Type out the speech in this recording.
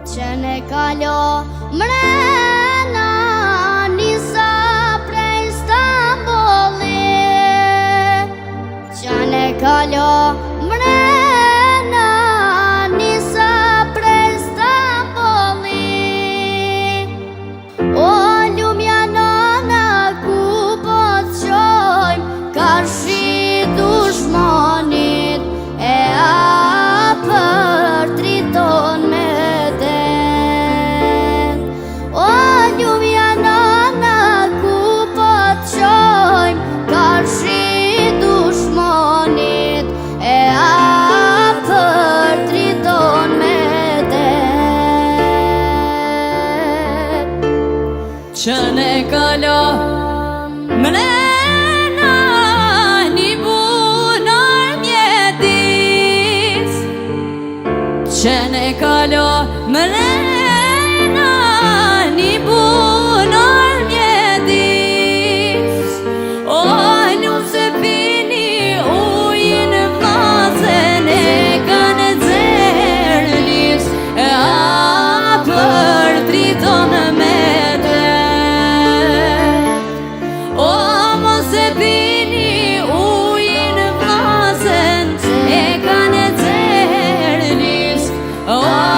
që ne kalo mrena nisa prej Stambollit, që ne kalo mrena nisa prej Stambollit. O lumja nona ku po të qojmë, karshi dushmanit e apër triton me det. O lumja nona ku po të qojmë, karshi dushmanit e apër triton me det. Që ne kalo mrena një bunor mjedis, që ne kalo mrena një bunor mjedis. O nuk se pini ujin vllazën e kanë xerlis, e apër triton me oh